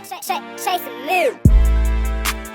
Chase a move.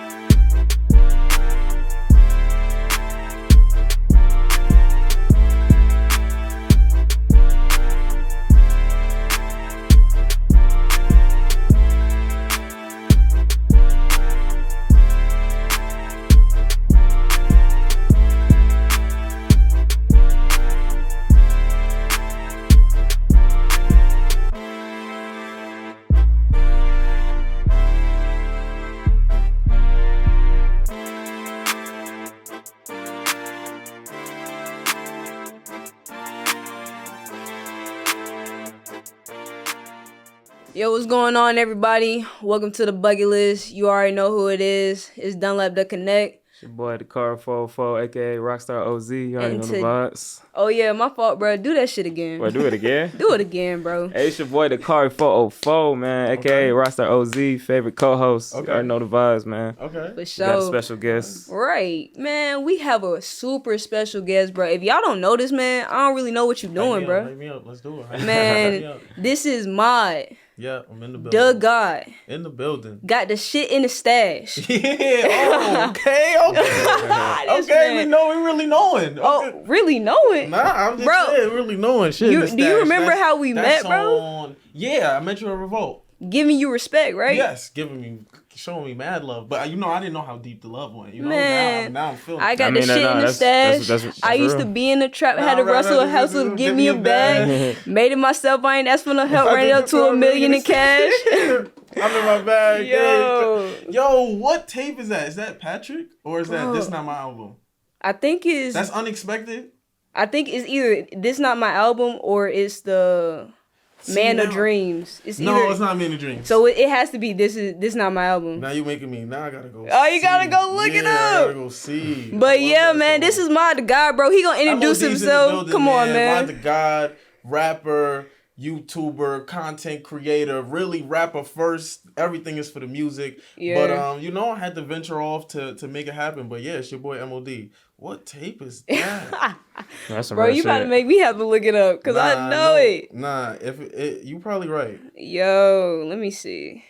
Yo, what's going on, everybody? Welcome to the Bucket List. You already know who it is. It's Dunlap the Connect. It's your boy, the Car 44, aka Rockstar OZ. You already know the vibes. Oh, yeah, my fault, bro. Do that shit again. Boy, do it again? Do it again, bro. Hey, it's your boy, the Car 404, man, aka Rockstar OZ, favorite co-host. Okay. You already know the vibes, man. Okay. For We sure. got a special guest. Right. Man, we have a super special guest, bro. If y'all don't know this, man, I don't really know what you doing, bro. Hype me up. Let's do it. Man, this is Mod, Yeah, I'm in the the building. God. In the building. Got the shit in the stash. Yeah. Oh, okay. This Okay. man. We really knowing. Okay. Oh, really knowing? Nah, I'm just Bro, saying, really knowing shit. you- in the do you stash. remember how we That's met, bro? Yeah, I met you at Revolt. Giving you respect, right? Yes, showing me mad love. But I didn't know how deep the love went. You know, Man, now I'm feeling I it. got the shit in the stash. that's I used to be in the trap, had to rustle a hustle to give me a bag. Made it myself, I ain't asked for no help, ran it up to $1 million in cash. I'm in my bag. Yo. Yo, what tape is that? Is that Patrick? Or is that Bro. This Not My Album? I think That's unexpected? it's either This Not My Album or it's the Man of now- Dreams. It's No, either, it's not Man of Dreams. So it has to be This Not My Album. Now you making me. Now I gotta go. Oh, you gotta go look it I up. gotta go see. I But love yeah, that man, song. this is Mod the guy, bro. He gonna introduce MOD's in the himself. building, Come on, man. Mod the God, rapper, YouTuber, content creator, really rapper first. Everything is for the music. Yeah. But I had to venture off to make it happen. But yeah, it's your boy MOD. What tape is that? That's some Bro, real you about to shit. make me have to look it up because I know it. Nah, you probably right. Yo, let me see.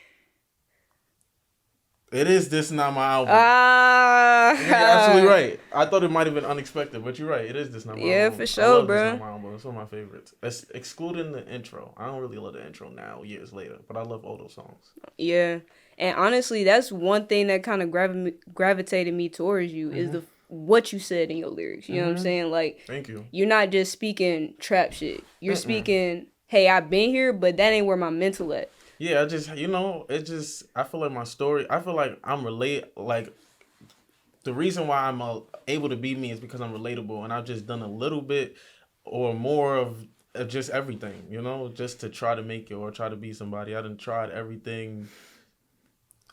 It is This Not My Album. Ah, You're absolutely right. I thought it might have been unexpected, but you're right. It is This Not My Yeah, Album. for I sure, love bro. This Not My Album. It's one of my favorites. That's excluding the intro. I don't really love the intro now, years later, but I love all those songs. Yeah, and honestly, that's one thing that kind of gravitated me towards you is the what you said in your lyrics. You know what I'm saying? Like, Thank you. you're not just speaking trap shit. You're speaking, hey, I've been here, but that ain't where my mental at. Yeah, I feel like my story, I feel like I'm the reason why I'm able to be me is because I'm relatable, and I've just done a little bit or more of just everything, just to try to make it or try to be somebody. I done tried everything.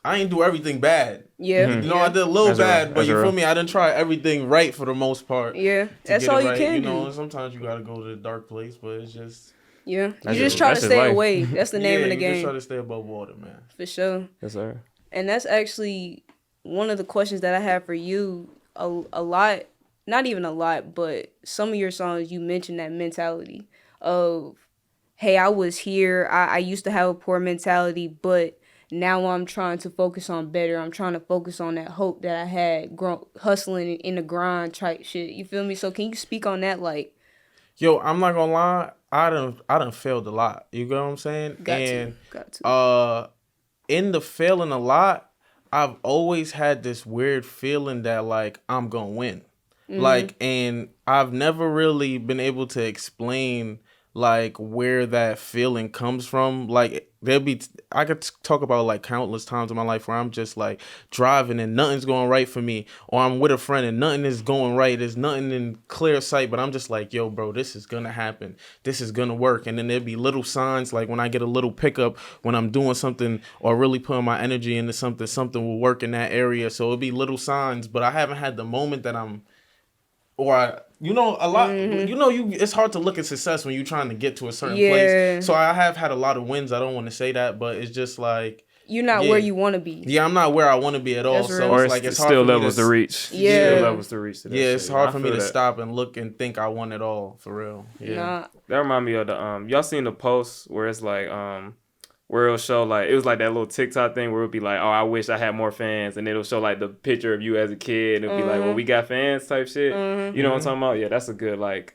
I ain't do everything bad. Yeah, I did a little That's bad, real. but That's you feel real. me? I didn't try everything right for the most part. Yeah, to that's get all it you right, can do. And sometimes you gotta go to the dark place, but it's just... Yeah, you That's just it. try to That's his stay life. away. That's the name of the you just game, try to stay above water, man. for sure. Yes, sir. And that's actually one of the questions that I have for you. A lot, not even a lot, but some of your songs you mention that mentality of, hey, I was here. I used to have a poor mentality, but now I'm trying to focus on better. I'm trying to focus on that hope that I had hustling in the grind type shit. You feel me? So can you speak on that? Like, Yo, I'm not gonna lie. I done failed a lot. You get what I'm saying? got and to. in the failing a lot, I've always had this weird feeling that like I'm gonna win. Like, and I've never really been able to explain like where that feeling comes from. Like I could talk about like countless times in my life where I'm just like driving and nothing's going right for me, or I'm with a friend and nothing is going right. There's nothing in clear sight, but I'm just like, yo, bro, this is gonna happen. This is gonna work. And then there'd be little signs, like when I get a little pickup when I'm doing something or really putting my energy into something will work in that area. So it'd be little signs, but I haven't had the moment that I'm, or I, a lot, it's hard to look at success when you're trying to get to a certain place. So I have had a lot of wins. I don't want to say that, but it's just like, you're not where you want to be. Yeah, I'm not where I want to be at all. That's So real. Or it's like, it's hard still for me levels to reach. Yeah. Still levels to reach. To that Yeah, it's shit. hard I for me feel to that. stop and look and think I want it all, for real. Yeah. Nah. That remind me of the y'all seen the post where it's like where it'll show like it was like that little TikTok thing where it'll be like, oh, I wish I had more fans, and it'll show like the picture of you as a kid, and it'll be like, well, we got fans type shit. You know what I'm talking about? Yeah, that's a good like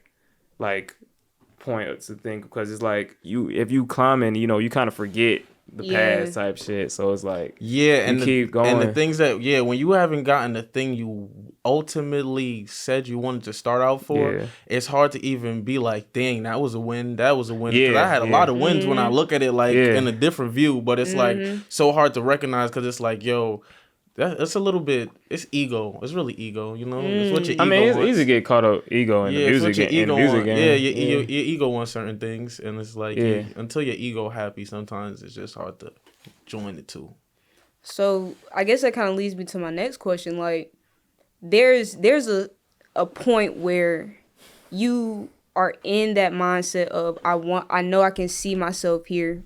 point to think, because it's like if you climbing, you kind of forget the past type shit. So it's like and keep going. And the things that when you haven't gotten the thing you ultimately said you wanted to start out for, it's hard to even be like, dang, that was a win. That was a win. Because I had a lot of wins when I look at it like in a different view, but it's like so hard to recognize, because it's like, yo, that's a little bit. It's ego. It's really ego. It's what your ego. I mean, it's wants. easy to get caught up ego in the music game. Yeah, your ego wants certain things, and it's like until your ego happy, sometimes it's just hard to join the two. So I guess that kind of leads me to my next question. Like, there's a point where you are in that mindset of I know I can see myself here.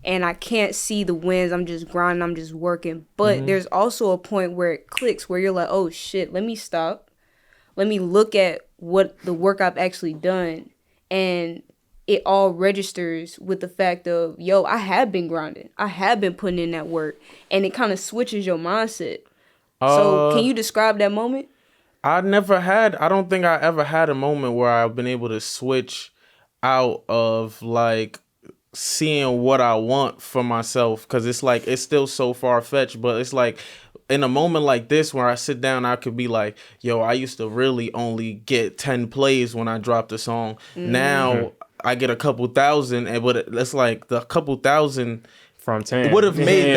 And I can't see the wins. I'm just grinding. I'm just working. But there's also a point where it clicks, where you're like, oh, shit, let me stop. Let me look at what the work I've actually done. And it all registers with the fact of, yo, I have been grinding. I have been putting in that work. And it kind of switches your mindset. So can you describe that moment? I don't think I ever had a moment where I've been able to switch out of like seeing what I want for myself, because it's like it's still so far-fetched, but it's like in a moment like this where I sit down, I could be like, yo, I used to really only get 10 plays when I dropped a song. Now I get a couple thousand, but it's like the couple thousand from 10 would have made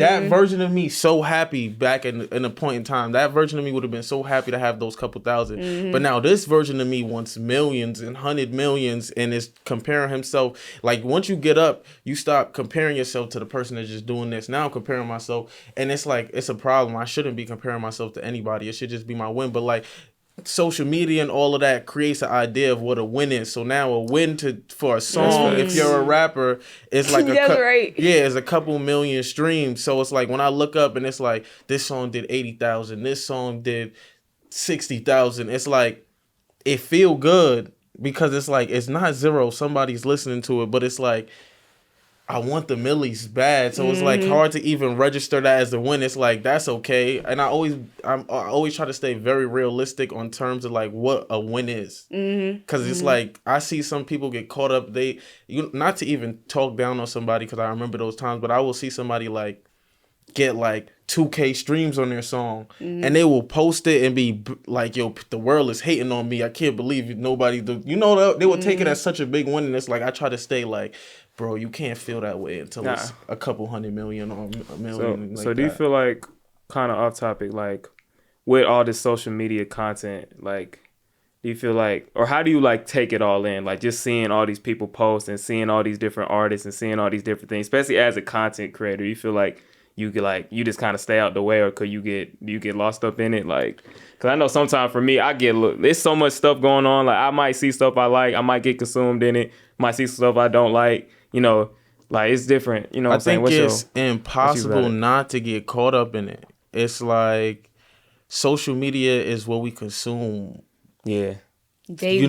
that version of me so happy back in a point in time. That version of me would have been so happy to have those couple thousand. But now this version of me wants millions and 100 millions, and is comparing himself. Like, once you get up, you stop comparing yourself to the person that's just doing this. Now I'm comparing myself, and it's like, it's a problem. I shouldn't be comparing myself to anybody. It should just be my win. But like, social media and all of that creates an idea of what a win is. So now a win for a song, if you're a rapper, is like it's a couple million streams. So it's like when I look up and it's like, this song did 80,000, this song did 60,000. It's like, it feel good, because it's like, it's not zero. Somebody's listening to it, but it's like, I want the millies bad, so it's like hard to even register that as a win. It's like, that's okay, and I always try to stay very realistic on terms of like what a win is, because it's like I see some people get caught up. Not to even talk down on somebody, because I remember those times, but I will see somebody like get like 2K streams on their song, and they will post it and be like, yo, the world is hating on me. I can't believe nobody. They will take it as such a big win, and it's like, I try to stay like, bro, you can't feel that way until it's a couple 100 million or a million. So do you feel like, kind of off topic, like with all this social media content, like, do you feel like, or how do you like take it all in? Like, just seeing all these people post and seeing all these different artists and seeing all these different things, especially as a content creator, you feel like you could, like, you just kind of stay out the way, or do you get lost up in it? Like, because I know sometimes for me, there's so much stuff going on. Like, I might see stuff I like, I might get consumed in it, might see stuff I don't like. Like, it's different. You know what I'm saying? I think it's impossible not to get caught up in it. It's like, social media is what we consume. Yeah. Daily.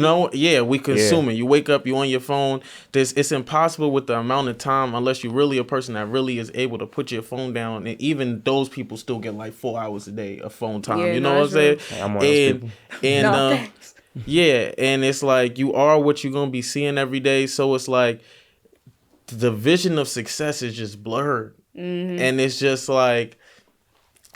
We consume it. You wake up, you on your phone. It's impossible with the amount of time, unless you're really a person that really is able to put your phone down. And even those people still get like 4 hours a day of phone time. You know what I'm saying? I'm one of those people. And and it's like, you are what you're gonna be seeing every day. So it's like, the vision of success is just blurred, and it's just like,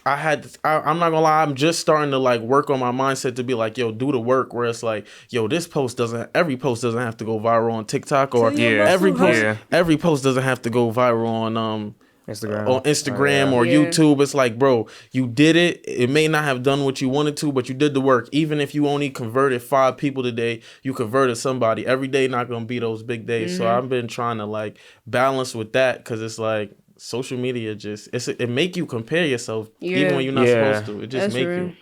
I'm not gonna lie, I'm just starting to like work on my mindset to be like, yo, do the work, where it's like, yo, every post doesn't have to go viral on TikTok, or every post doesn't have to go viral on Instagram or YouTube. It's like, bro, you did it. It may not have done what you wanted to, but you did the work. Even if you only converted 5 people today, you converted somebody. Every day not gonna be those big days. So I've been trying to like balance with that, because it's like, social media it make you compare yourself even when you're not supposed to. It just make you.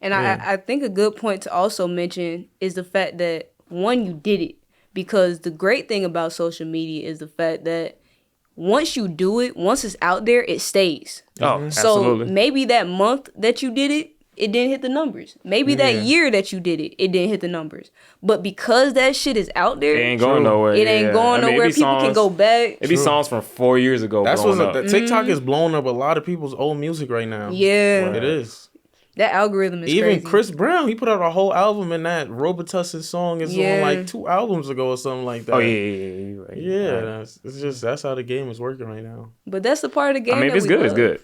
And I think a good point to also mention is the fact that, one, you did it, because the great thing about social media is the fact that once you do it, once it's out there, it stays. Oh, so absolutely. maybe that month that you did it, it didn't hit the numbers. Maybe that Yeah. year that you did it, it didn't hit the numbers. But because that shit is out there, It ain't going True. nowhere. it ain't yeah. going I mean, nowhere. People can go back. It be True. songs from 4 years ago That's blowing what's up. the TikTok is blowing up a lot of people's old music right now. Yeah. It is. That algorithm is Even crazy. Chris Brown, he put out a whole album, and that Robitussin song is Yeah. on like 2 albums ago or something like that. Oh yeah. You're right. Yeah, Right. that's how the game is working right now. But that's the part of the game. I mean, if that it's we good, love. it's good.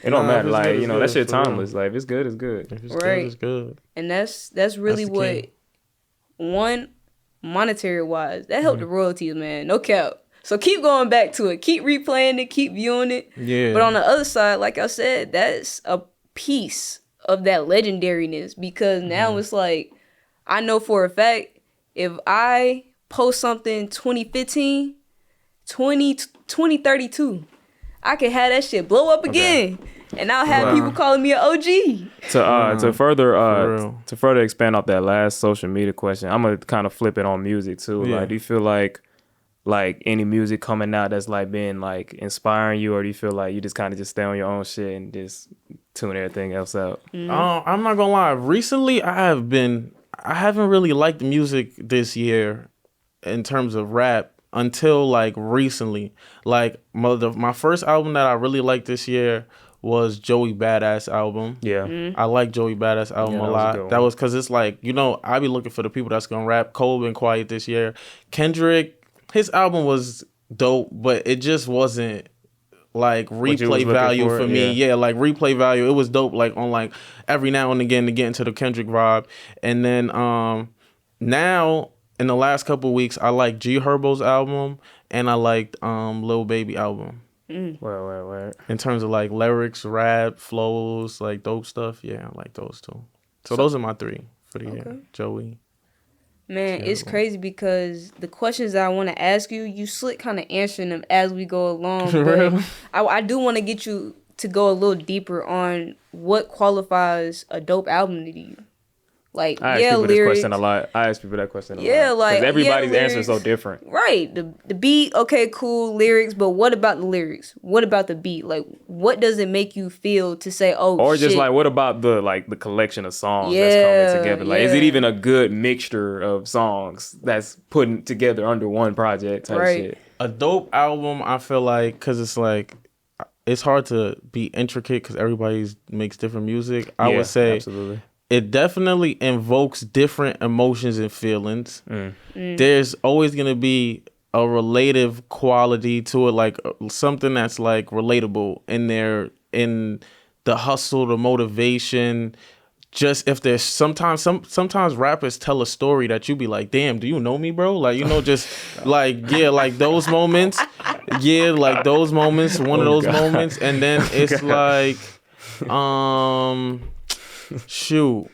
It don't Nah, if matter. it's Like, good, you it's know, that good, shit for real. timeless. Like, if it's good, it's good. If it's Right. good, it's good. And that's really the what key. one monetary wise that helped the royalties, man. No cap. So keep going back to it, keep replaying it, keep viewing it. Yeah. But on the other side, like I said, that's a piece of that legendariness because now it's like I know for a fact if I post something 2015, 2032, I can have that shit blow up again. And I'll have Wow. people calling me an OG. To further for real. to further expand off that last social media question, I'm gonna kind of flip it on music too. Yeah. Like, do you feel like any music coming out that's like been like inspiring you, or do you feel like you just kind of just stay on your own shit and just tune everything else out? I'm not gonna lie. Recently, I haven't really liked music this year in terms of rap until like recently. Like my first album that I really liked this year was Joey Badass album. Yeah. I like Joey Badass album Yeah, a that was a lot. good That one. was because it's like, I be looking for the people that's gonna rap. Cole been quiet this year. Kendrick, his album was dope, but it just wasn't like you was replay looking value for, for me. yeah. Yeah, like replay value. It was dope like on like every now and again to get into the Kendrick vibe. And then now in the last couple of weeks I like G Herbo's album and I liked Lil Baby album. Where? In terms of like lyrics, rap, flows, like dope stuff. Yeah, I like those two. So those are my 3 for the year. Joey. Man, it's crazy because the questions that I want to ask you, you slick kind of answering them as we go along. For But real? I do want to get you to go a little deeper on what qualifies a dope album to you. Like, I ask yeah, people this lyrics. question a lot. I ask people that question a lot. Yeah, like, because everybody's yeah, answer is so lyrics. different. Right. The beat, okay, cool, lyrics, but what about the lyrics? What about the beat? Like, what does it make you feel to say, oh, Or just shit. like, what about the collection of songs Yeah, that's coming together? Like, is it yeah. even a good mixture of songs that's putting together under one project type Right. shit? A dope album, I feel like, because it's like, it's hard to be intricate because everybody makes different music. I Yeah, would say absolutely. it definitely invokes different emotions and feelings. There's always going to be a relative quality to it, like something that's like relatable in there, in the hustle, the motivation. Just if there's sometimes rappers tell a story that you be like, damn, do you know me, bro? Like, just like, yeah, like those moments. Yeah, like those moments, one of those God. moments. And then it's like, shoot.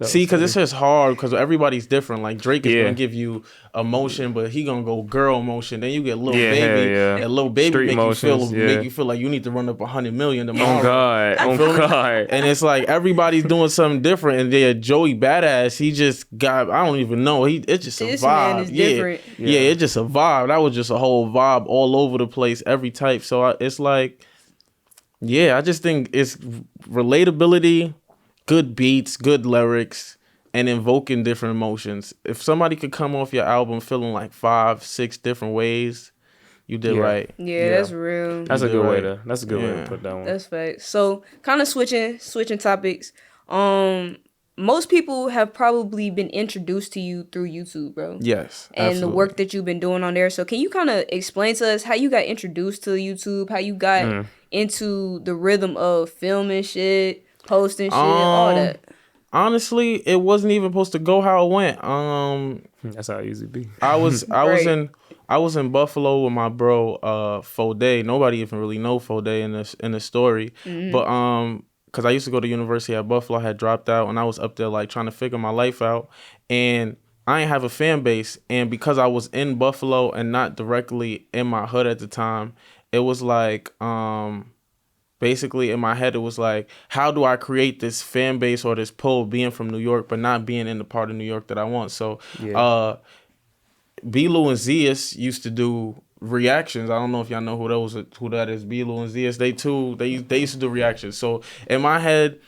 See, because it's just hard because everybody's different. Like Drake is Yeah. gonna give you emotion, but he gonna go girl emotion. Then you get Lil Yeah, Baby, hell yeah. and Lil Baby Street make motions, yeah. you feel like you need to run up 100 million tomorrow. Oh God. You Oh feel me? God. And it's like everybody's doing something different. And then Joey Badass, he just got, I don't even know. It's just a This vibe. man is yeah. different. Yeah, it's just a vibe. That was just a whole vibe all over the place, every type. So it's like, yeah, I just think it's relatability, good beats, good lyrics, and invoking different emotions. If somebody could come off your album feeling like 5-6 different ways, you did Yeah. right. Yeah, that's real. That's a did good way right. to. That's a good way Yeah. to put that one. That's facts. So kind of switching topics. Most people have probably been introduced to you through YouTube, bro. Yes. And absolutely. the work that you've been doing on there. So can you kind of explain to us how you got introduced to YouTube, how you got into the rhythm of filming shit, posting shit, all that? Honestly, it wasn't even supposed to go how it went. That's how it usually be. I was Right. in Buffalo with my bro Fode. Nobody even really know Fode in the story. But because I used to go to university at Buffalo, I had dropped out and I was up there like trying to figure my life out. And I ain't have a fan base. And because I was in Buffalo and not directly in my hood at the time, it was like basically in my head it was like, how do I create this fan base or this pull being from New York but not being in the part of New York that I want? So B-Lou and Zias used to do reactions. I don't know if y'all know who that is. B-Lou and Zias, they used to do reactions. So in my head,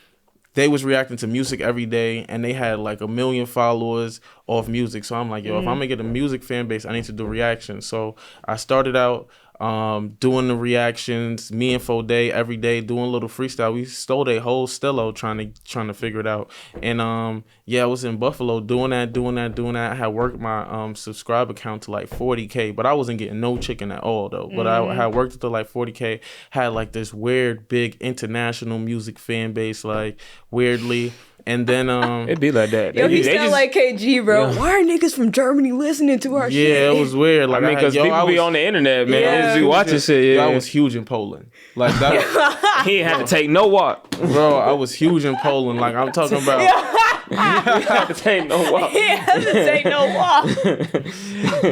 they was reacting to music every day, and they had like 1 million followers off music. So I'm like, yo, if I'm gonna get a music fan base, I need to do reactions. So I started out doing the reactions. Me and Foday every day doing a little freestyle. We stole their whole Stello trying to figure it out. And yeah, I was in Buffalo doing that. I had worked my subscriber count to like 40K, but I wasn't getting no chicken at all though. But I had worked it to like 40K. Had like this weird big international music fan base, like weirdly. And then It'd be like that. Yo, he They sound like KG, bro. Why are niggas from Germany listening to our shit? yeah, it was weird. Like I mean, because people be on the internet, man. Yeah. They just be watching shit. I Yeah, was huge in Poland. Like that, he ain't had to take no walk. bro. I was huge in Poland. Like I'm talking about. He had to take no walk. He has to take no walk.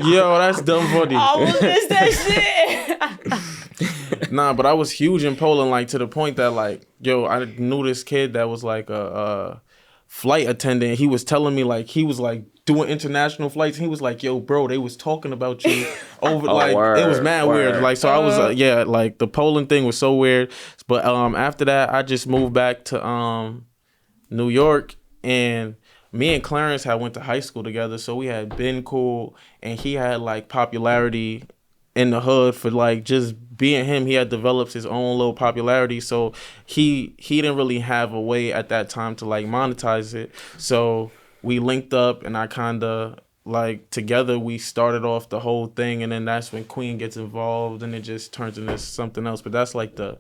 Yo, that's dumb funny. I almost missed that shit. Nah, but I was huge in Poland, like to the point that like, yo, I knew this kid that was like a flight attendant. He was telling me like he was like doing international flights. He was like, yo, bro, they was talking about you over like word, it was mad weird. word. Like so I was yeah, like the Poland thing was so weird. But after that, I just moved back to New York, and me and Clarence had went to high school together, so we had been cool, and he had like popularity in the hood for like just being him. He had developed his own little popularity, so he didn't really have a way at that time to like monetize it. So we linked up, and I kind of like together we started off the whole thing, and then that's when Queen gets involved, and it just turns into something else. But that's like the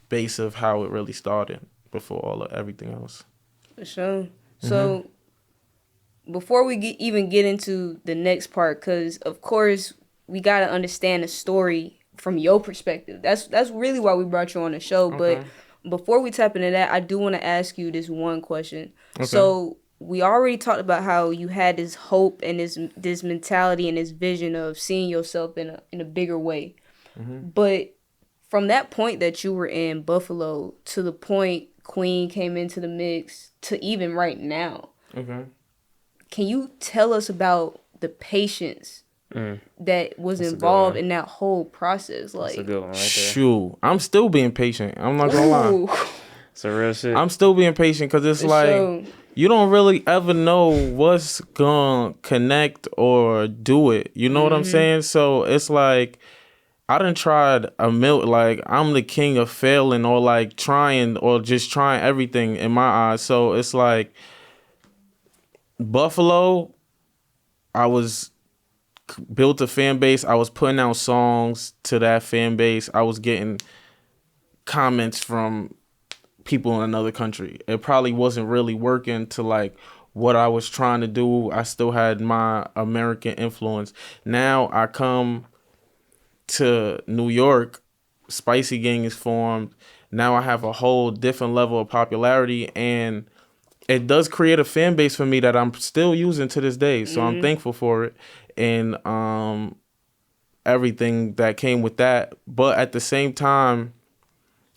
base of how it really started before all of everything else. For sure. So before we even get into the next part, because of course we got to understand the story from your perspective. That's really why we brought you on the show. Okay. But before we tap into that, I do want to ask you this one question. Okay. So we already talked about how you had this hope and this mentality and this vision of seeing yourself in a bigger way. But from that point that you were in Buffalo to the point Queen came into the mix to even right now, Okay. can you tell us about the patience that was That's a good involved one. in that whole process? That's a Like, good one right there. Shoot, I'm still being patient. I'm not gonna lie. ooh, It's a real shit. I'm still being patient because it's for like sure. you don't really ever know what's gonna connect or do it. You know what I'm saying? So it's like I done tried like I'm the king of failing or like trying or just trying everything in my eyes. So it's like Buffalo, I was built a fan base. I was putting out songs to that fan base. I was getting comments from people in another country. It probably wasn't really working to like what I was trying to do. I still had my American influence. Now I come to New York, Spicy Gang is formed. Now I have a whole different level of popularity, and it does create a fan base for me that I'm still using to this day. So I'm thankful for it, and everything that came with that. But at the same time,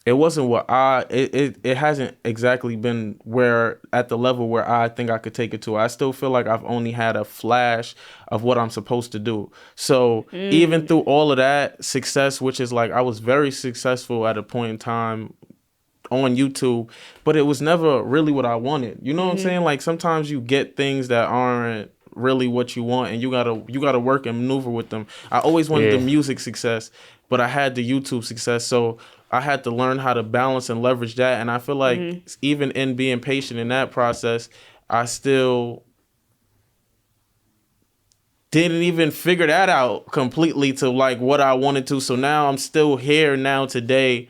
it wasn't what it hasn't exactly been where at the level where I think I could take it to. I still feel like I've only had a flash of what I'm supposed to do. So even through all of that success, which is like I was very successful at a point in time on YouTube, but it was never really what I wanted. You know what I'm saying? Like sometimes you get things that aren't really what you want, and you gotta work and maneuver with them. I always wanted the music success, but I had the YouTube success, so I had to learn how to balance and leverage that. And I feel like even in being patient in that process, I still didn't even figure that out completely to like what I wanted to. So now I'm still here now today,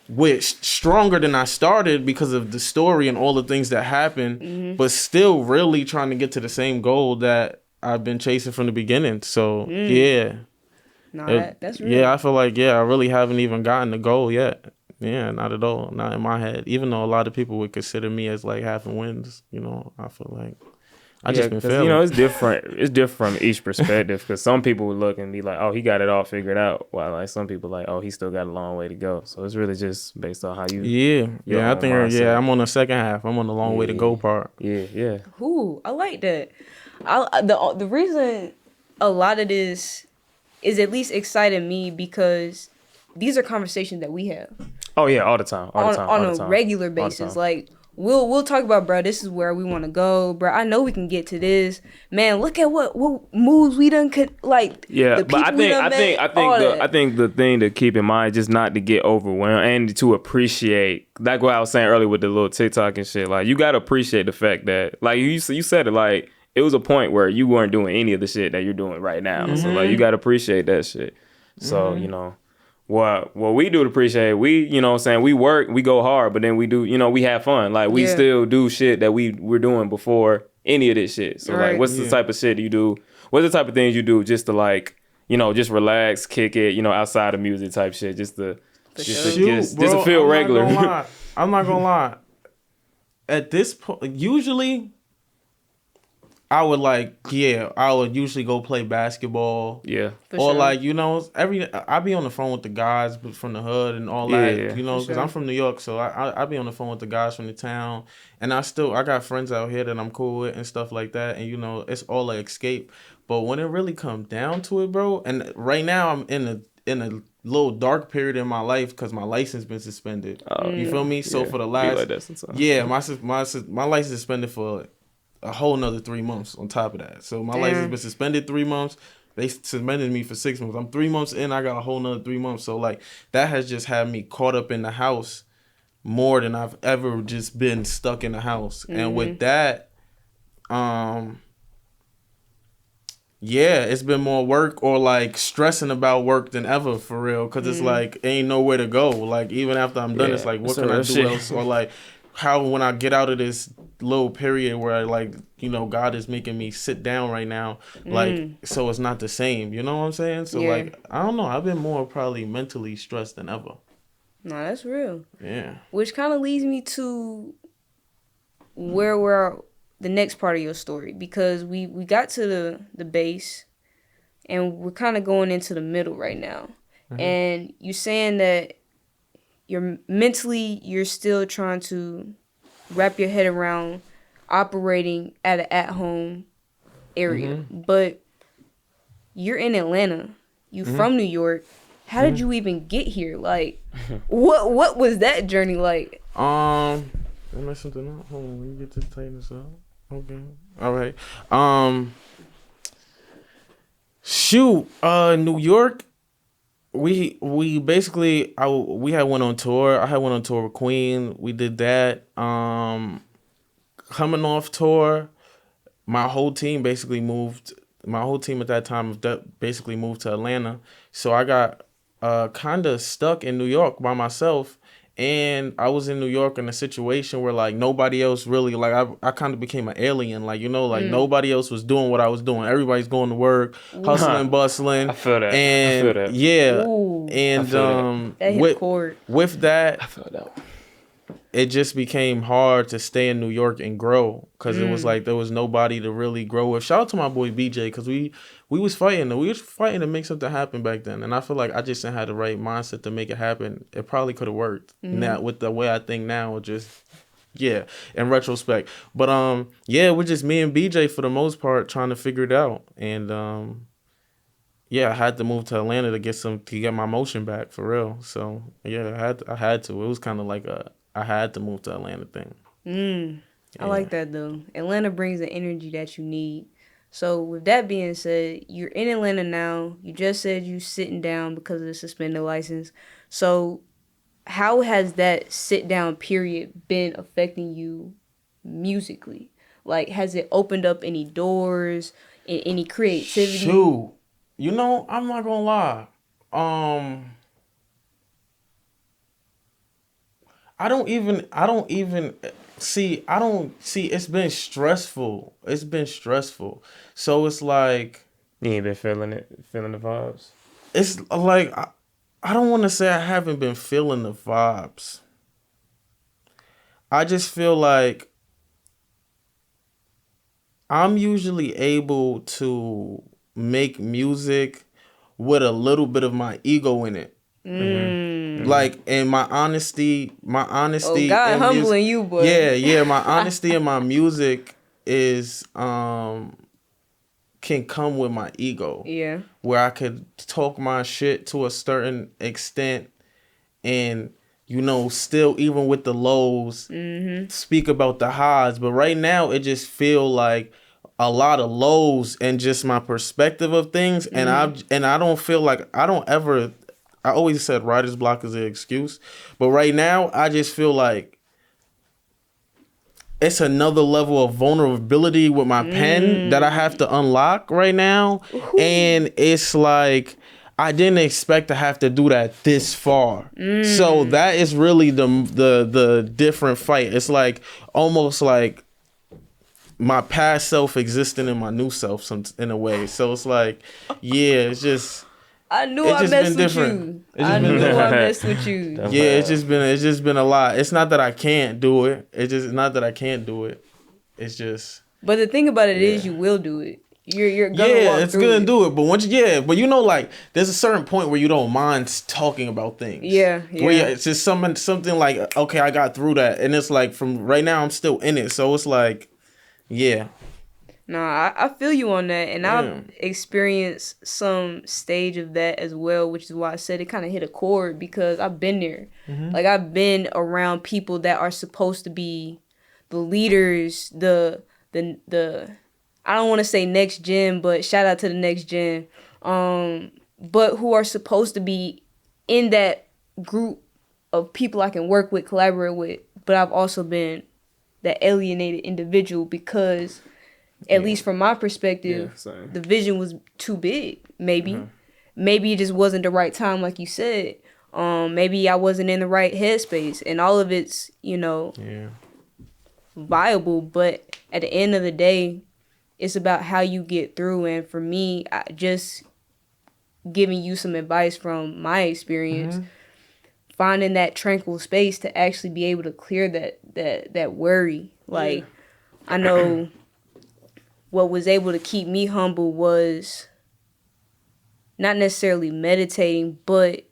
which stronger than I started because of the story and all the things that happened, but still really trying to get to the same goal that I've been chasing from the beginning. So yeah. Nah, that's real. Yeah, I feel like, I really haven't even gotten the goal yet. Yeah, not at all. Not in my head. Even though a lot of people would consider me as like having wins, I feel like I just been failing. It's different. It's different from each perspective because some people would look and be like, "Oh, he got it all figured out," while like some people like, "Oh, he still got a long way to go." So it's really just based on how you. Yeah. I think mindset. I'm on the second half. I'm on the long way to go part. Yeah. Ooh, I like that. The reason a lot of this is at least exciting me because these are conversations that we have Oh yeah, all the time, all the time, on all the a time, regular all the basis. time. Like we'll talk about, bro, this is where we want to go, bro. I know we can get to this. Man, look at what moves we done could, like Yeah, the but people we done met, all I that. think the thing to keep in mind just not to get overwhelmed and to appreciate, like what I was saying earlier with the little TikTok and shit. Like you gotta appreciate the fact that, like you said it, like it was a point where you weren't doing any of the shit that you're doing right now. So like you gotta appreciate that shit. So you know. What we do to appreciate, we, you know what I'm saying, we work, we go hard, but then we do, you know, we have fun. Like we Yeah. still do shit that we're doing before any of this shit. So Right. like what's the type of shit you do? What's the type of things you do just to like, you know, just relax, kick it, you know, outside of music type shit, just to Shoot, bro, just to feel regular. I'm not gonna lie. At this point, usually I would usually go play basketball. Yeah. For Or sure. like, you know, I be on the phone with the guys from the hood and all Yeah, that, yeah. you know, For because sure. I'm from New York, so I be on the phone with the guys from the town, and I got friends out here that I'm cool with and stuff like that, and you know, it's all an escape. But when it really comes down to it, bro, and right now I'm in a little dark period in my life because my license been suspended. You feel me? So Yeah, for the be last like that sometimes. yeah, my license suspended for a whole nother 3 months on top of that. So my license been suspended 3 months. They suspended me for 6 months. I'm 3 months in. I got a whole nother 3 months. So like that has just had me caught up in the house more than I've ever just been stuck in the house. And with that, yeah, it's been more work or like stressing about work than ever for real. Cause it's like ain't nowhere to go. Like even after I'm done, Yeah, it's like what it's can I real do shit. else? Or like how when I get out of this little period where I like, you know, God is making me sit down right now, like so it's not the same. You know what I'm saying? So Yeah. like I don't know. I've been more probably mentally stressed than ever. No, that's real. Yeah. Which kind of leads me to where we're the next part of your story, because we got to the base and we're kind of going into the middle right now. And you saying that you're still trying to wrap your head around operating at an at-home area, but you're in Atlanta, you from New York. How did you even get here? Like what was that journey like? Let me mess something up. Hold on, let me get this tighten this up. Okay. All right. Shoot. New York. We basically we had went on tour. I had went on tour with Queen. We did that. Coming off tour, my whole team basically moved. My whole team at that time basically moved to Atlanta. So I got kind of stuck in New York by myself. And I was in New York in a situation where like nobody else really like I kind of became an alien, like, you know, like nobody else was doing what I was doing. Everybody's going to work, hustling, bustling. I feel that. And I feel that. yeah, Ooh, and I feel that hit a chord. with that, I feel that. it just became hard to stay in New York and grow because it was like there was nobody to really grow with. Shout out to my boy BJ because we was fighting to make something happen back then, and I feel like I just didn't have the right mindset to make it happen. It probably could have worked. Now with the way I think now, just yeah, in retrospect. But yeah, we're just me and BJ for the most part trying to figure it out, and yeah, I had to move to Atlanta to get my motion back for real. So yeah, I had to. It was kind of like I had to move to Atlanta thing. I like that though. Atlanta brings the energy that you need. So with that being said, you're in Atlanta now. You just said you sitting down because of the suspended license. So how has that sit down period been affecting you musically? Like, has it opened up any doors, any creativity? Shoot, you know, I'm not gonna lie. I don't even see. It's been stressful. It's been stressful. So it's like You ain't been feeling the vibes. it's like I don't want to say I haven't been feeling the vibes. I just feel like I'm usually able to make music with a little bit of my ego in it. Like, and my honesty Oh, God and humbling you, boy. yeah, my honesty in my music is can come with my ego. Yeah. Where I could talk my shit to a certain extent and, you know, still even with the lows, speak about the highs. But right now it just feel like a lot of lows and just my perspective of things. And I don't feel like I always said writer's block is an excuse. But right now I just feel like it's another level of vulnerability with my pen that I have to unlock right now. Ooh. And it's like, I didn't expect to have to do that this far. So that is really the different fight. It's like almost like my past self existing in my new self in a way. So it's like, yeah, it's just... I knew I messed with you. I knew I messed with you. Yeah, it's just been a lot. It's not that I can't do it. It's just not that I can't do it. It's just... But the thing about it is you will do it. You're gonna walk it's through gonna it. do it. But but you know, like there's a certain point where you don't mind talking about things. Yeah. Where it's just something like, okay, I got through that, and it's like from right now I'm still in it. So it's like, yeah. No, I feel you on that, and I've experienced some stage of that as well, which is why I said it kind of hit a chord because I've been there. Like I've been around people that are supposed to be the leaders, the I don't want to say next gen, but shout out to the next gen, but who are supposed to be in that group of people I can work with, collaborate with, but I've also been that alienated individual because... At least from my perspective, the vision was too big, maybe. Maybe it just wasn't the right time, like you said. Maybe I wasn't in the right headspace. And all of it's, you know, viable. But at the end of the day, it's about how you get through. And for me, just giving you some advice from my experience, finding that tranquil space to actually be able to clear that worry. Like, I know... What was able to keep me humble was not necessarily meditating, but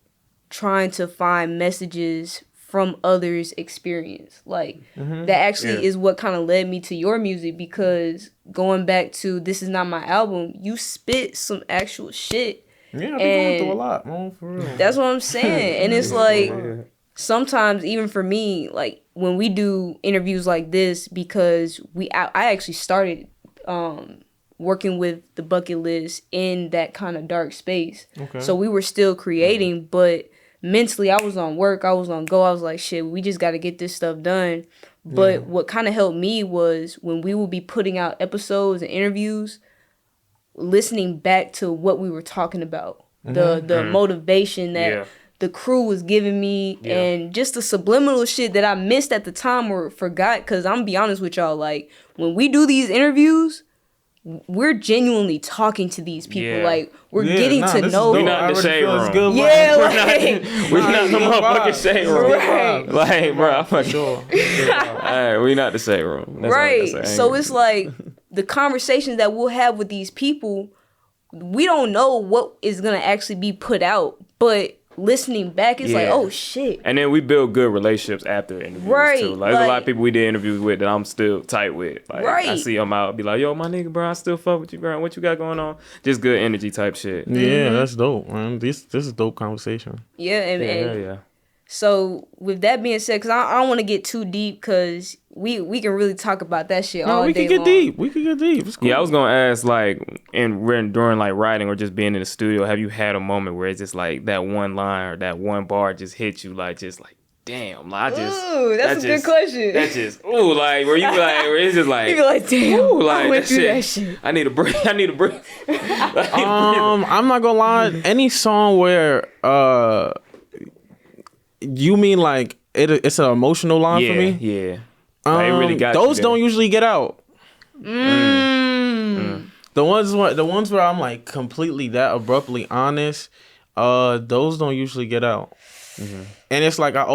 trying to find messages from others' experience. Like, that actually is what kind of led me to your music, because going back to This Is Not My Album, you spit some actual shit. Yeah, I've been going through a lot, man, for real. That's what I'm saying. And it's like, sometimes even for me, like, when we do interviews like this, because I actually started... working with the Buket List in that kind of dark space. Okay. So we were still creating, but mentally I was on work, I was on go. I was like, shit, we just got to get this stuff done. But what kind of helped me was when we would be putting out episodes and interviews, listening back to what we were talking about, the motivation that the crew was giving me, and just the subliminal shit that I missed at the time or forgot. Because I'm gonna be honest with y'all, like, when we do these interviews, we're genuinely talking to these people. Like, we're getting to know. We're not in the shade room. We're not the motherfucking shade room. Right. Like, bro, I'm like, sure. Alright, we not the shade room. That's right. So it's like the conversations that we'll have with these people, we don't know what is gonna actually be put out, but listening back, it's like, oh shit. And then we build good relationships after interviews too. Like, there's a lot of people we did interviews with that I'm still tight with. Like, I see them out, be like, yo, my nigga, bro, I still fuck with you, bro. What you got going on? Just good energy type shit. Yeah, that's dope, man. This is dope conversation. Yeah, and so with that being said, because I don't want to get too deep, because we can really talk about that shit all day long. We can get deep. It's cool. Yeah, I was gonna ask, like, during like writing or just being in the studio, have you had a moment where it's just like that one line or that one bar just hit you, like, just like, damn, like, ooh, that's a good question. That's just like, where you be like, where it's just like, you be like, damn, ooh, like, I went through that shit. I need a break. I'm not gonna lie. Any song where you mean like it's an emotional line for me? Yeah. Like, it really got those don't usually get out. The ones where I'm like completely that abruptly honest, those don't usually get out. And it's like I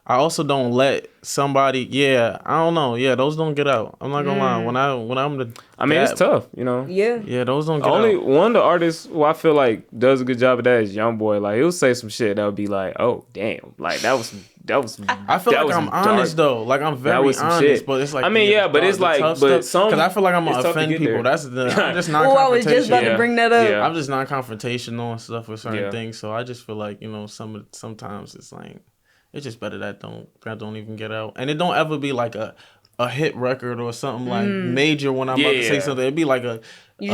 I also don't let somebody. Yeah, I don't know. Yeah, those don't get out. I'm not gonna lie. When I'm the. I mean, it's tough, Yeah. Yeah, those don't get Only out. one of the artists who I feel like does a good job of that is YoungBoy. Like he'll say some shit that would be like, "Oh damn!" Like that was I feel that like was I'm some honest dark. though. Like I'm That very was some honest, shit. but it's like I mean, yeah, but it's the like, tough but stuff. Because I feel like I'm it's gonna tough to offend get people. there. I'm just not. Oh, I was just about to Yeah. bring that up. Yeah. I'm just not confrontational and stuff with certain Yeah. things. So I just feel like sometimes it's like it's just better that don't even get out, and it don't ever be like a hit record or something like major when I'm about to say Yeah. something. It'd be like You a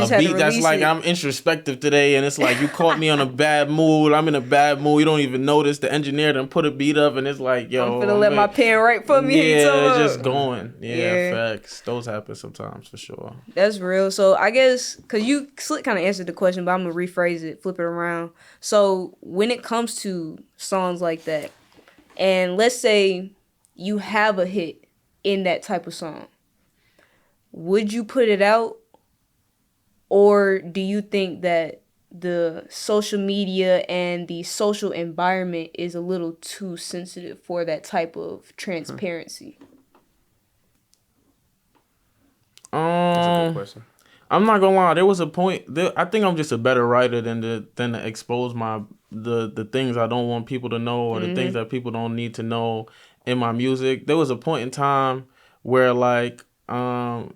just had to beat that's release like it. I'm introspective today, and it's like you caught me on a bad mood. I'm in a bad mood. You don't even notice the engineer done put a beat up, and it's like, yo, I'm finna let my pen write for me. Yeah, it's just going. Yeah, Yeah. facts. Those happen sometimes for sure. That's real. So I guess because you slick kind of answered the question, but I'm gonna rephrase it, flip it around. So when it comes to songs like that, and let's say you have a hit in that type of song, would you put it out, or do you think that the social media and the social environment is a little too sensitive for that type of transparency? That's a good question. I'm not gonna lie. There was a point. I think I'm just a better writer than to expose the things I don't want people to know or the things that people don't need to know in my music. There was a point in time where like like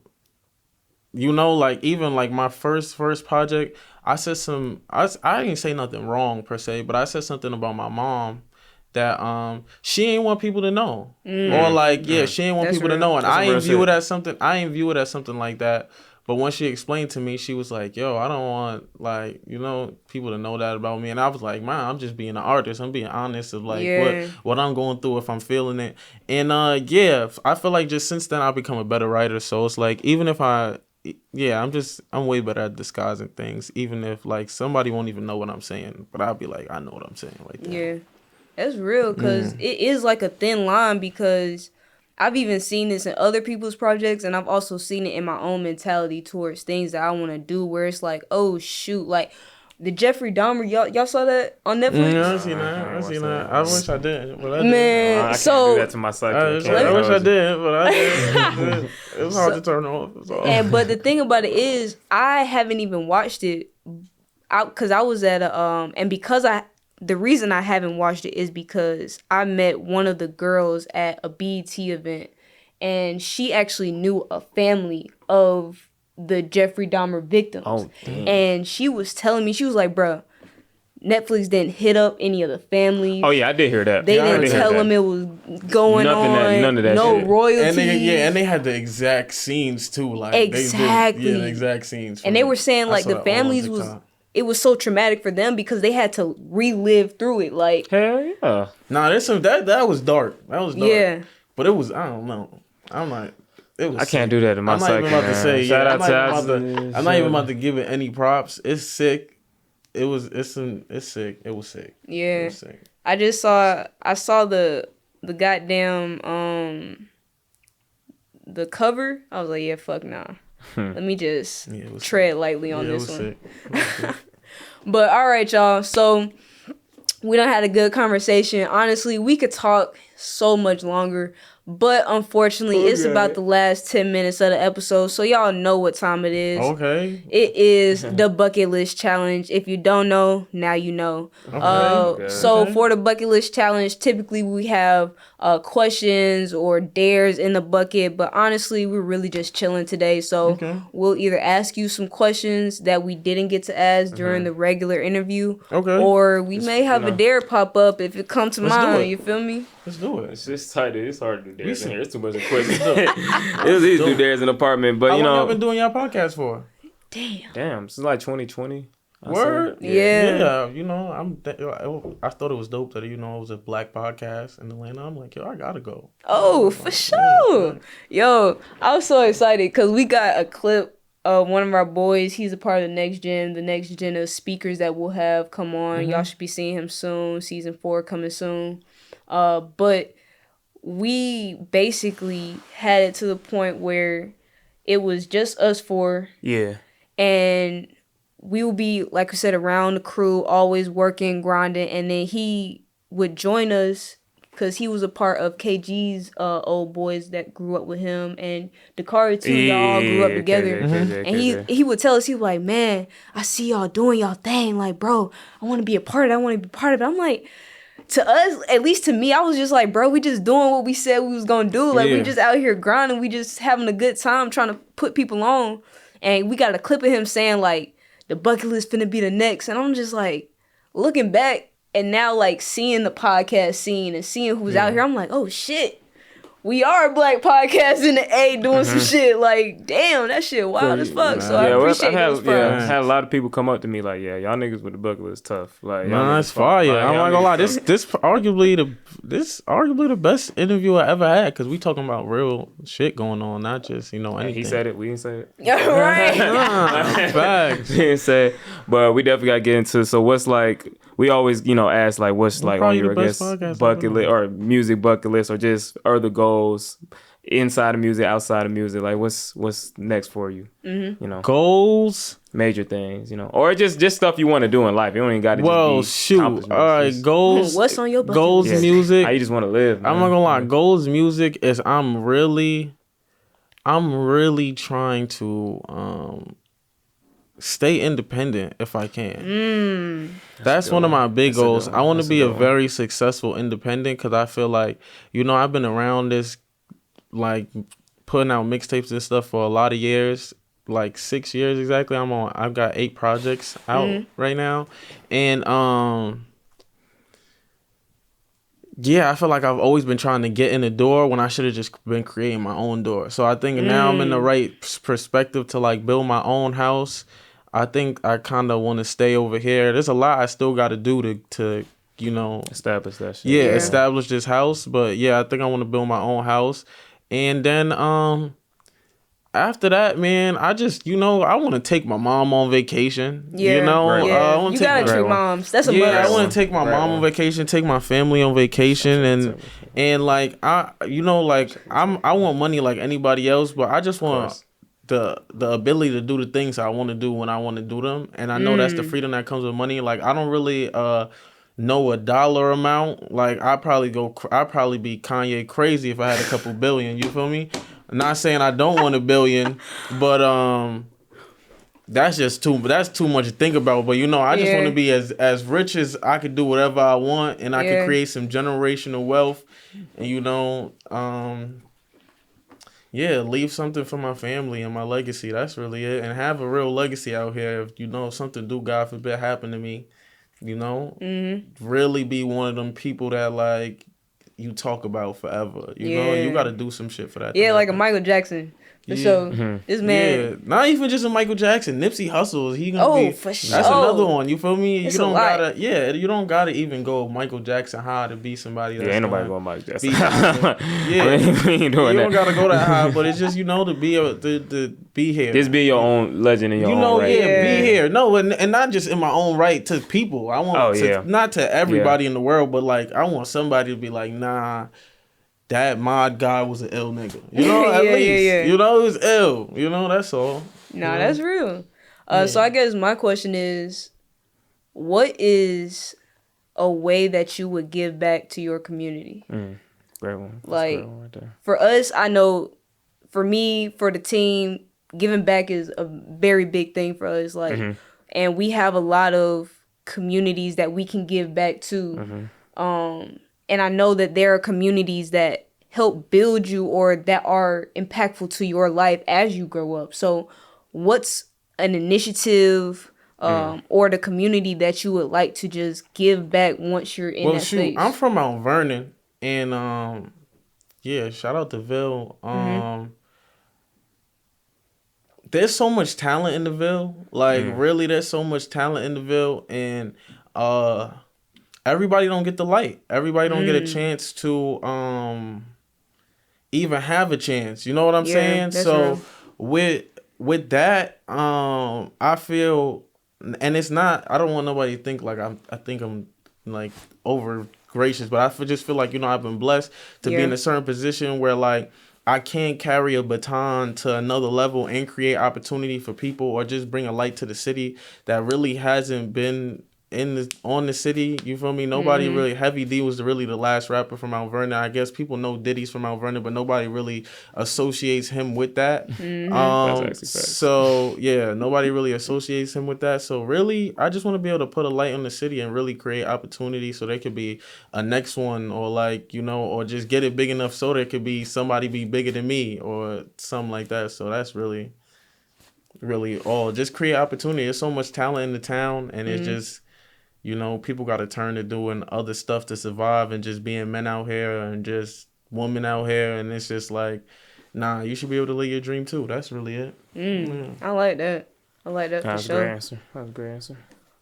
even like my first project, I said I didn't say nothing wrong per se, but I said something about my mom that she ain't want people to know, or like she ain't want That's people to real. know, and That's I some real ain't view shit. it as something. I ain't view it as something like that. But when she explained to me, she was like, "Yo, I don't want like people to know that about me." And I was like, "Man, I'm just being an artist. I'm being honest of like Yeah. what I'm going through if I'm feeling it." And I feel like just since then I've become a better writer. So it's like even if I'm way better at disguising things. Even if like somebody won't even know what I'm saying, but I'll be like, I know what I'm saying like that. Yeah. That's real because it is like a thin line because I've even seen this in other people's projects and I've also seen it in my own mentality towards things that I want to do where it's like, oh shoot, like the Jeffrey Dahmer, y'all saw that on Netflix? I seen that. I seen that. I wish I did, but I did. Man, I can't so do that to my sidekick. I wish I did, but I did. It was hard to turn off. but the thing about it is I haven't even watched it because I was at a and because the reason I haven't watched it is because I met one of the girls at a BET event and she actually knew a family of the Jeffrey Dahmer victims. Oh, damn. And she was telling me, she was like, bruh, Netflix didn't hit up any of the families. Oh yeah, I did hear that. They I didn't did hear tell that. them it was going on. None of that no shit. royalties. And they had the exact scenes too, like Exactly. the exact scenes. And they were saying I like saw the that all on families TikTok. it was so traumatic for them because they had to relive through it. Like, Hell yeah. Nah, there's some that was dark. That was dark. yeah. But it was, I don't know. I'm like, it was. I can't do that to my I'm not even psyche, about to man. say. Shout Yeah, out to I'm not even about to give it any props. It's sick. It's sick. It was sick. It Yeah. was sick. I saw the goddamn the cover. I was like, yeah, fuck nah. Let me just Yeah, it was tread lightly on Yeah, it this was one. sick. But all right, y'all. So we done had a good conversation. Honestly, we could talk so much longer, but unfortunately, it's Okay. about the last 10 minutes of the episode. So y'all know what time it is. Okay. It is the Bucket List Challenge. If you don't know, now you know. Okay. So Okay. for the Bucket List Challenge, typically we have questions or dares in the bucket, but honestly, we're really just chilling today. So Okay. we'll either ask you some questions that we didn't get to ask during the regular interview, Okay. or we may have a dare pop up if it comes to Let's do mind. it. You feel me? Let's do it. It's just tight. It's hard to do dares in Listen. here. It's too much equipment. It was easy to do dares in an apartment, but How you long y'all know, been doing y'all podcast for? damn, since like 2020. I Word. say. Yeah. Yeah, I thought it was dope that it was a black podcast in Atlanta. I'm like, yo, I gotta go. Oh, for sure. Yo, I was so excited because we got a clip of one of our boys. He's a part of the next gen of speakers that we'll have come on. Y'all should be seeing him soon. Season 4 coming soon. But we basically had it to the point where it was just us four, Yeah. and we would be, like I said, around the crew, always working, grinding, and then he would join us because he was a part of KG's old boys that grew up with him, and Dakari too. Y'all all grew up Yeah, together, KJ, and he would tell us, he was like, man, I see y'all doing y'all thing, like, bro, I want to be a part of it. I want to be part of it. I'm like, to us, at least to me, I was just like, bro, we just doing what we said we was gonna do. Like, we just out here grinding. We just having a good time trying to put people on. And we got a clip of him saying, like, the bucket list finna be the next. And I'm just like, looking back and now, like, seeing the podcast scene and seeing who's out here, I'm like, oh, shit. We are a black podcast in the A doing some shit. Like, damn, that shit wild as fuck. So I appreciate those props. Had a lot of people come up to me like, yeah, y'all niggas with the bucket list tough. Like, nah, it's fire. Like, I'm not gonna lie. This arguably the best interview I ever had, because we talking about real shit going on, not just anything. He said it. We didn't say it. Yeah, right. Facts. We didn't say it. But we definitely got to get into. So what's like? We always ask like, what's like on your bucket list or music bucket list, or just other goals inside of music, outside of music. Like what's next for you? Mm-hmm. Goals, major things, or just stuff you want to do in life. You don't even got to. Well, shoot. All right, goals. What's on your bucket goals? list? Music. How you just want to live? Man. I'm not gonna lie. Goals, music is I'm really trying to stay independent if I can. That's one of my big goals. I want to be a very successful independent, because I feel like I've been around this, like, putting out mixtapes and stuff for a lot of years, like 6 years exactly. I've got 8 projects out right now, and yeah, I feel like I've always been trying to get in the door when I should have just been creating my own door. So I think now I'm in the right perspective to, like, build my own house. I think I kind of want to stay over here. There's a lot I still got to do to establish that shit. Yeah, establish this house. But yeah, I think I want to build my own house. And then after that, man, I just, I want to take my mom on vacation. Yeah, I want you to gotta treat moms. That's a must. I want to take my mom on vacation, take my family on vacation, and like I want money like anybody else, but I just want the ability to do the things I want to do when I want to do them, and I know that's the freedom that comes with money. Like, I don't really know a dollar amount. Like, I'd probably be Kanye crazy if I had a couple billion. You feel me? I'm not saying I don't want a billion, but that's too much to think about. But I just want to be as rich as I could do whatever I want, and I could create some generational wealth, and leave something for my family and my legacy. That's really it, and have a real legacy out here. If something do, God forbid, happen to me, really be one of them people that, like, you talk about forever. You know, you got to do some shit for that. Yeah, like a Michael Jackson. For sure. This man. Yeah, not even just a Michael Jackson. Nipsey Hussle. He gonna be. For sure. That's another one. You feel me? It's you don't gotta. Yeah, you don't gotta even go Michael Jackson high to be somebody. That's ain't nobody going Michael Jackson. Yeah, you don't gotta go that high, but it's just to be here. Just be your own legend in your own right. Be here. No, and not just in my own right to people. I want not to everybody in the world, but like I want somebody to be like, nah. That mod guy was an ill nigga. At least. It was ill. That's all. Nah, that's real. So I guess my question is, what is a way that you would give back to your community? Great one. Like, great one right there. For us, I know, for me, for the team, giving back is a very big thing for us. Like, and we have a lot of communities that we can give back to. And I know that there are communities that help build you or that are impactful to your life as you grow up. So what's an initiative or the community that you would like to just give back once you're in that space? I'm from Mount Vernon, and shout out to Ville. There's so much talent in the Ville. Like, really, there's so much talent in the Ville, and everybody don't get the light. Everybody don't get a chance to even have a chance. You know what I'm saying? So real. with that, I feel, and it's not. I don't want nobody to think like I think I'm like over gracious, but I just feel like I've been blessed to be in a certain position where like I can carry a baton to another level and create opportunity for people, or just bring a light to the city that really hasn't been on the city. You feel me? Nobody really. Heavy D was really the last rapper from Mount Vernon. I guess people know Diddy's from Mount Vernon, but nobody really associates him with that. That's actually facts. So yeah, nobody really associates him with that. So really, I just want to be able to put a light on the city and really create opportunity so there could be a next one, or like, you know, or just get it big enough so there could be somebody be bigger than me or something like that. So that's really all. Just create opportunity. There's so much talent in the town, and it's just, you know, people got to turn to doing other stuff to survive and just being men out here and just women out here. And it's just like, nah, you should be able to live your dream too. That's really it. I like that. I like that That's for a great sure. answer. That's a great answer.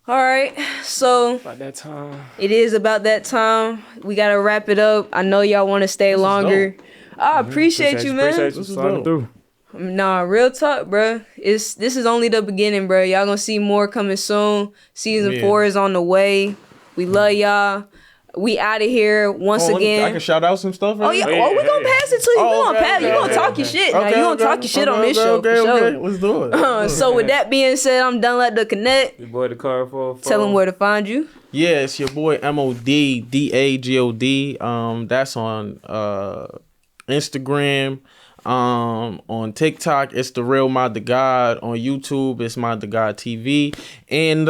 All right, so About that time. it is about that time. We gotta wrap it up. I know y'all want to stay longer. I appreciate you, man. Appreciate you sliding through. Nah, real talk, bro. This is only the beginning, bro. Y'all gonna see more coming soon. Season 4 is on the way. We love y'all. We out of here once again. I can shout out some stuff. Oh yeah, we gonna pass it to you. You gonna talk your shit. Now you gonna talk your shit on this show. For sure. Let's do it. So with that being said, I'm done. Let the connect. Your boy the car for Tell them where to find you. Yeah, it's your boy MODDAGOD. That's on Instagram. On TikTok, it's The Real Mod the God. On YouTube, it's Mod the God TV. And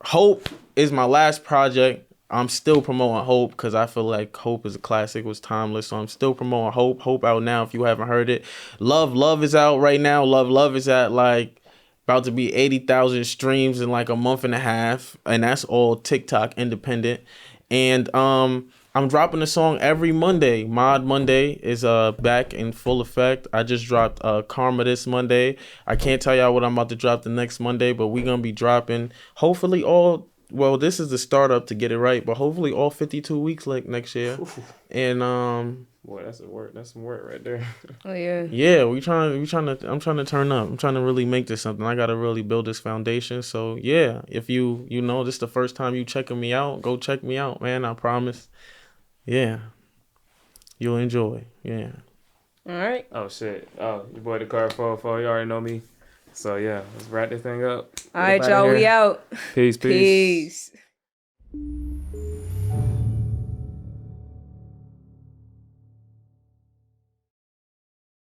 Hope is my last project. I'm still promoting Hope because I feel like Hope is a classic, was timeless. So I'm still promoting Hope. Hope out now if you haven't heard it. Love is out right now. Love is at like about to be 80,000 streams in like a month and a half. And that's all TikTok independent. And I'm dropping a song every Monday. Mod Monday is back in full effect. I just dropped Karma this Monday. I can't tell y'all what I'm about to drop the next Monday, but we're going to be dropping hopefully this is the startup to get it right, but hopefully all 52 weeks like next year. And boy, that's some work right there. Oh yeah. Yeah, I'm trying to turn up. I'm trying to really make this something. I got to really build this foundation. So, yeah, if you know this is the first time you checking me out, go check me out, man. I promise. Yeah. You'll enjoy. Yeah. All right. Oh shit. Oh, your boy the car for you already know me. So yeah, let's wrap this thing up. All right, y'all. We out. Peace. Peace.